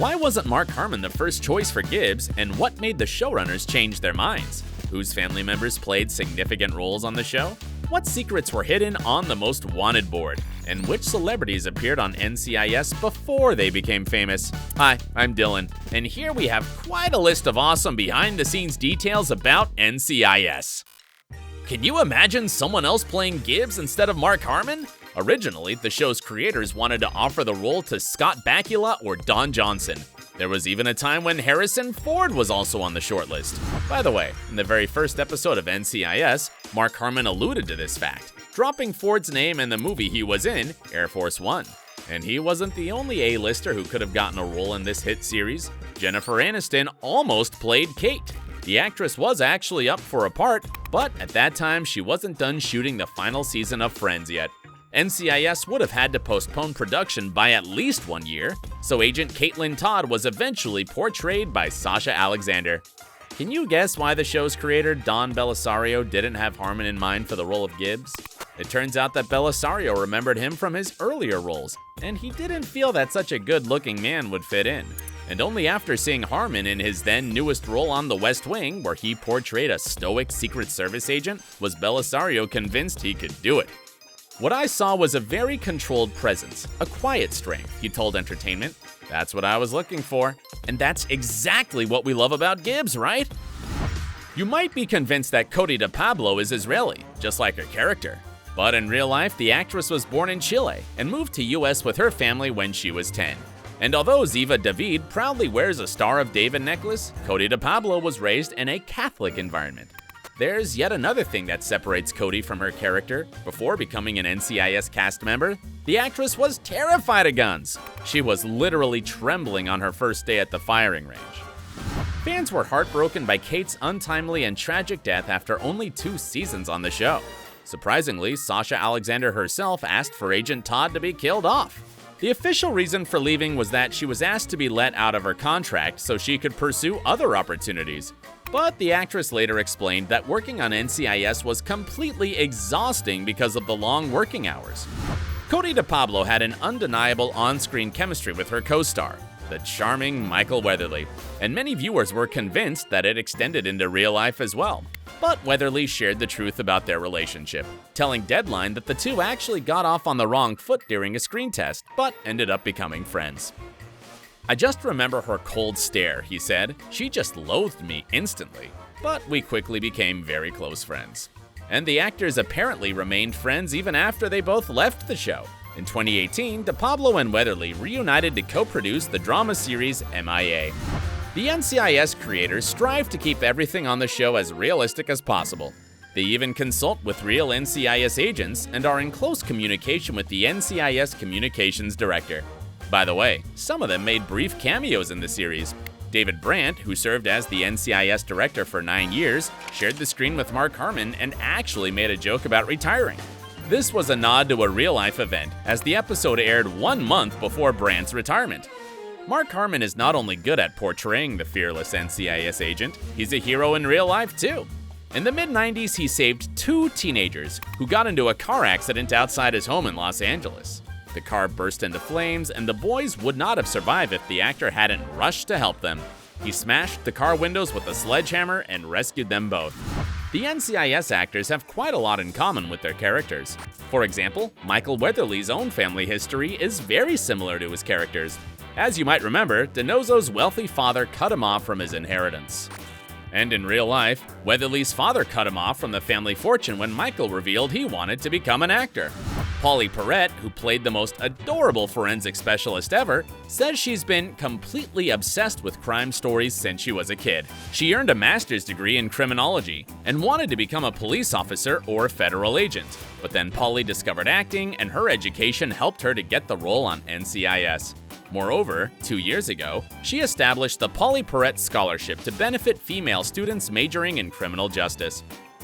Why wasn't Mark Harmon the first choice for Gibbs, and what made the showrunners change their minds? Whose family members played significant roles on the show? What secrets were hidden on the Most Wanted board? And which celebrities appeared on NCIS before they became famous? Hi, I'm Dylan, and here we have quite a list of awesome behind-the-scenes details about NCIS. Can you imagine someone else playing Gibbs instead of Mark Harmon? Originally, the show's creators wanted to offer the role to Scott Bakula or Don Johnson. There was even a time when Harrison Ford was also on the shortlist. By the way, in the very first episode of NCIS, Mark Harmon alluded to this fact, dropping Ford's name in the movie he was in, Air Force One. And he wasn't the only A-lister who could have gotten a role in this hit series. Jennifer Aniston almost played Kate. The actress was actually up for a part, but at that time she wasn't done shooting the final season of Friends yet. NCIS would have had to postpone production by at least 1 year, so Agent Caitlin Todd was eventually portrayed by Sasha Alexander. Can you guess why the show's creator, Don Bellisario, didn't have Harmon in mind for the role of Gibbs? It turns out that Bellisario remembered him from his earlier roles, and he didn't feel that such a good-looking man would fit in. And only after seeing Harmon in his then newest role on The West Wing, where he portrayed a stoic Secret Service agent, was Bellisario convinced he could do it. What I saw was a very controlled presence, a quiet strength, he told Entertainment. That's what I was looking for. And that's exactly what we love about Gibbs, right? You might be convinced that Cote de Pablo is Israeli, just like her character. But in real life, the actress was born in Chile and moved to US with her family when she was 10. And although Ziva David proudly wears a Star of David necklace, Cote de Pablo was raised in a Catholic environment. There's yet another thing that separates Cote from her character. Before becoming an NCIS cast member, the actress was terrified of guns. She was literally trembling on her first day at the firing range. Fans were heartbroken by Kate's untimely and tragic death after only 2 seasons on the show. Surprisingly, Sasha Alexander herself asked for Agent Todd to be killed off. The official reason for leaving was that she was asked to be let out of her contract so she could pursue other opportunities. But the actress later explained that working on NCIS was completely exhausting because of the long working hours. Cote de Pablo had an undeniable on-screen chemistry with her co-star, the charming Michael Weatherly, and many viewers were convinced that it extended into real life as well. But Weatherly shared the truth about their relationship, telling Deadline that the two actually got off on the wrong foot during a screen test, but ended up becoming friends. I just remember her cold stare, he said. She just loathed me instantly. But we quickly became very close friends. And the actors apparently remained friends even after they both left the show. In 2018, De Pablo and Weatherly reunited to co-produce the drama series MIA. The NCIS creators strive to keep everything on the show as realistic as possible. They even consult with real NCIS agents and are in close communication with the NCIS communications director. By the way, some of them made brief cameos in the series. David Brandt, who served as the NCIS director for 9 years, shared the screen with Mark Harmon and actually made a joke about retiring. This was a nod to a real-life event, as the episode aired 1 month before Brandt's retirement. Mark Harmon is not only good at portraying the fearless NCIS agent, he's a hero in real life too. In the mid-90s, he saved 2 teenagers who got into a car accident outside his home in Los Angeles. The car burst into flames, and the boys would not have survived if the actor hadn't rushed to help them. He smashed the car windows with a sledgehammer and rescued them both. The NCIS actors have quite a lot in common with their characters. For example, Michael Weatherly's own family history is very similar to his characters. As you might remember, DiNozzo's wealthy father cut him off from his inheritance. And in real life, Weatherly's father cut him off from the family fortune when Michael revealed he wanted to become an actor. Pauley Perrette, who played the most adorable forensic specialist ever, says she's been completely obsessed with crime stories since she was a kid. She earned a master's degree in criminology and wanted to become a police officer or federal agent. But then Pauley discovered acting, and her education helped her to get the role on NCIS. Moreover, 2 years ago, she established the Pauley Perrette Scholarship to benefit female students majoring in criminal justice.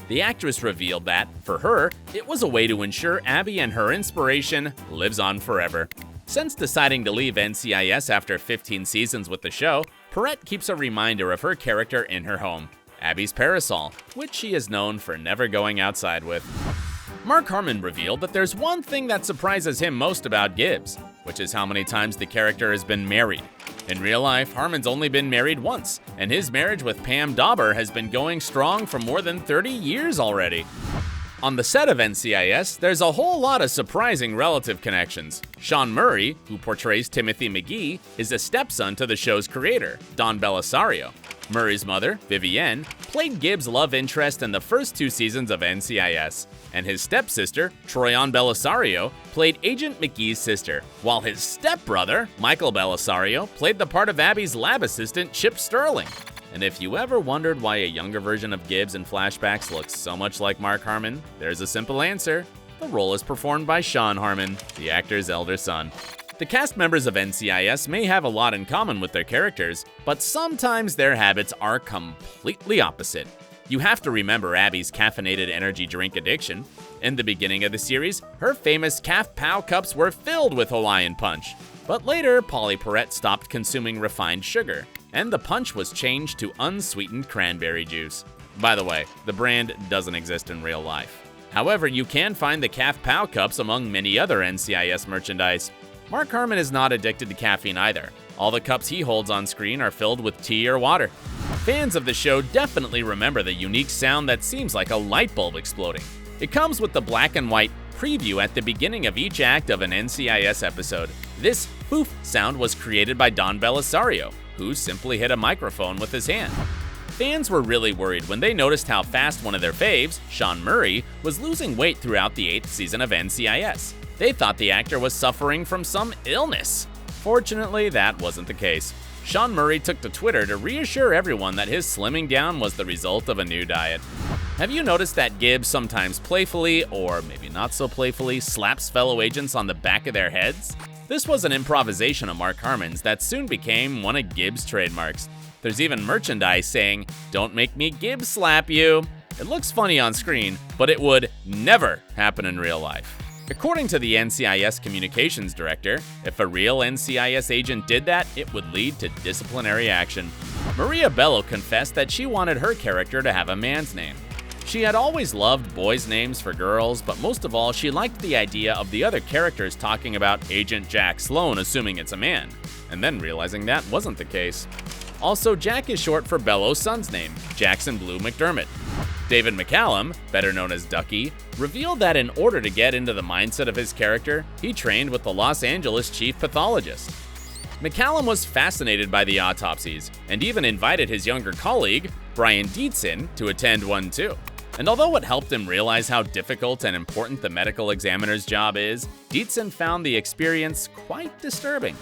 The actress revealed that, for her, it was a way to ensure Abby and her inspiration lives on forever. Since deciding to leave NCIS after 15 seasons with the show, Perrette keeps a reminder of her character in her home, Abby's parasol, which she is known for never going outside with. Mark Harmon revealed that there's one thing that surprises him most about Gibbs, which is how many times the character has been married. In real life, Harmon's only been married once, and his marriage with Pam Dauber has been going strong for more than 30 years already. On the set of NCIS, there's a whole lot of surprising relative connections. Sean Murray, who portrays Timothy McGee, is a stepson to the show's creator, Don Bellisario. Murray's mother, Vivienne, played Gibbs' love interest in the first 2 seasons of NCIS, and his stepsister, Troyan Bellisario, played Agent McGee's sister, while his stepbrother, Michael Bellisario, played the part of Abby's lab assistant, Chip Sterling. And if you ever wondered why a younger version of Gibbs in flashbacks looks so much like Mark Harmon, there's a simple answer. The role is performed by Sean Harmon, the actor's elder son. The cast members of NCIS may have a lot in common with their characters, but sometimes their habits are completely opposite. You have to remember Abby's caffeinated energy drink addiction. In the beginning of the series, her famous Caf-Pow cups were filled with Hawaiian Punch. But later, Pauley Perrette stopped consuming refined sugar, and the punch was changed to unsweetened cranberry juice. By the way, the brand doesn't exist in real life. However, you can find the Caf-Pow cups among many other NCIS merchandise. Mark Harmon is not addicted to caffeine either. All the cups he holds on screen are filled with tea or water. Fans of the show definitely remember the unique sound that seems like a light bulb exploding. It comes with the black and white preview at the beginning of each act of an NCIS episode. This poof sound was created by Don Bellisario, who simply hit a microphone with his hand. Fans were really worried when they noticed how fast one of their faves, Sean Murray, was losing weight throughout the 8th season of NCIS. They thought the actor was suffering from some illness. Fortunately, that wasn't the case. Sean Murray took to Twitter to reassure everyone that his slimming down was the result of a new diet. Have you noticed that Gibbs sometimes playfully, or maybe not so playfully, slaps fellow agents on the back of their heads? This was an improvisation of Mark Harmon's that soon became one of Gibbs' trademarks. There's even merchandise saying, "Don't make me Gibbs slap you." It looks funny on screen, but it would never happen in real life. According to the NCIS communications director, if a real NCIS agent did that, it would lead to disciplinary action. Maria Bello confessed that she wanted her character to have a man's name. She had always loved boys' names for girls, but most of all, she liked the idea of the other characters talking about Agent Jack Sloan assuming it's a man, and then realizing that wasn't the case. Also, Jack is short for Bello's son's name, Jackson Blue McDermott. David McCallum, better known as Ducky, revealed that in order to get into the mindset of his character, he trained with the Los Angeles chief pathologist. McCallum was fascinated by the autopsies, and even invited his younger colleague, Brian Dietzen, to attend one too. And although it helped him realize how difficult and important the medical examiner's job is, Dietzen found the experience quite disturbing.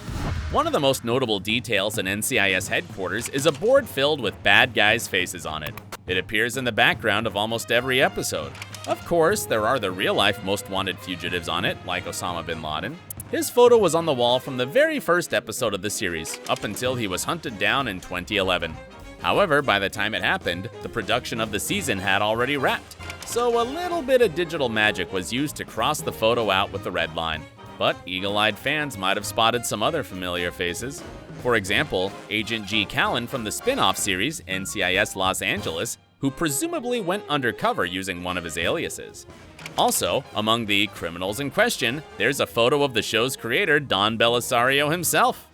One of the most notable details in NCIS headquarters is a board filled with bad guys' faces on it. It appears in the background of almost every episode. Of course, there are the real-life most wanted fugitives on it, like Osama bin Laden. His photo was on the wall from the very first episode of the series, up until he was hunted down in 2011. However, by the time it happened, the production of the season had already wrapped, so a little bit of digital magic was used to cross the photo out with the red line. But eagle-eyed fans might have spotted some other familiar faces. For example, Agent G. Callan from the spin-off series NCIS Los Angeles, who presumably went undercover using one of his aliases. Also, among the criminals in question, there's a photo of the show's creator, Don Bellisario himself.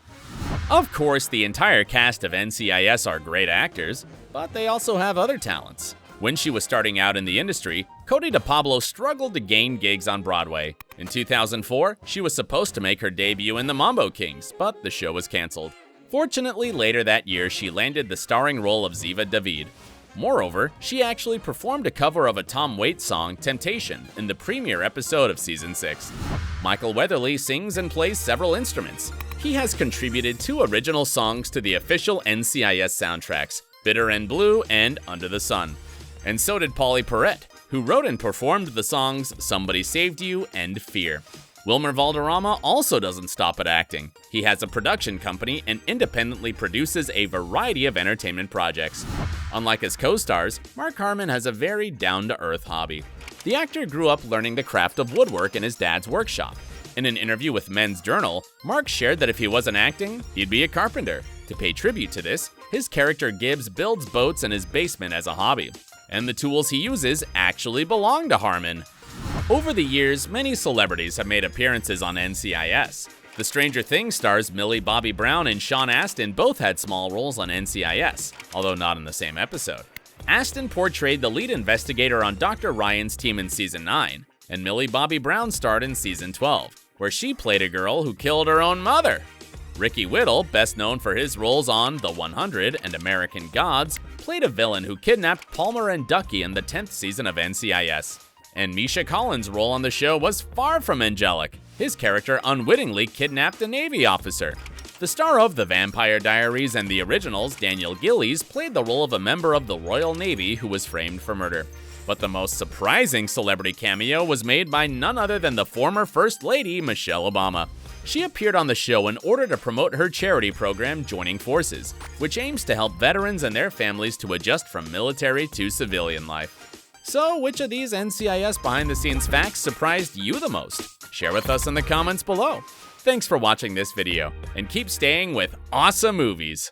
Of course, the entire cast of NCIS are great actors, but they also have other talents. When she was starting out in the industry, Cote de Pablo struggled to gain gigs on Broadway. In 2004, she was supposed to make her debut in The Mambo Kings, but the show was canceled. Fortunately, later that year, she landed the starring role of Ziva David. Moreover, she actually performed a cover of a Tom Waits song, Temptation, in the premiere episode of Season 6. Michael Weatherly sings and plays several instruments. He has contributed 2 original songs to the official NCIS soundtracks, Bitter and Blue and Under the Sun. And so did Pauley Perrette, who wrote and performed the songs Somebody Saved You and Fear. Wilmer Valderrama also doesn't stop at acting. He has a production company and independently produces a variety of entertainment projects. Unlike his co-stars, Mark Harmon has a very down-to-earth hobby. The actor grew up learning the craft of woodwork in his dad's workshop. In an interview with Men's Journal, Mark shared that if he wasn't acting, he'd be a carpenter. To pay tribute to this, his character Gibbs builds boats in his basement as a hobby. And the tools he uses actually belong to Harmon. Over the years, many celebrities have made appearances on NCIS. The Stranger Things stars Millie Bobby Brown and Sean Astin both had small roles on NCIS, although not in the same episode. Astin portrayed the lead investigator on Dr. Ryan's team in Season 9, and Millie Bobby Brown starred in Season 12, where she played a girl who killed her own mother. Ricky Whittle, best known for his roles on The 100 and American Gods, played a villain who kidnapped Palmer and Ducky in the 10th season of NCIS. And Misha Collins' role on the show was far from angelic. His character unwittingly kidnapped a Navy officer. The star of The Vampire Diaries and the originals, Daniel Gillies, played the role of a member of the Royal Navy who was framed for murder. But the most surprising celebrity cameo was made by none other than the former First Lady, Michelle Obama. She appeared on the show in order to promote her charity program, Joining Forces, which aims to help veterans and their families to adjust from military to civilian life. So, which of these NCIS behind-the-scenes facts surprised you the most? Share with us in the comments below. Thanks for watching this video, and keep staying with awesome movies!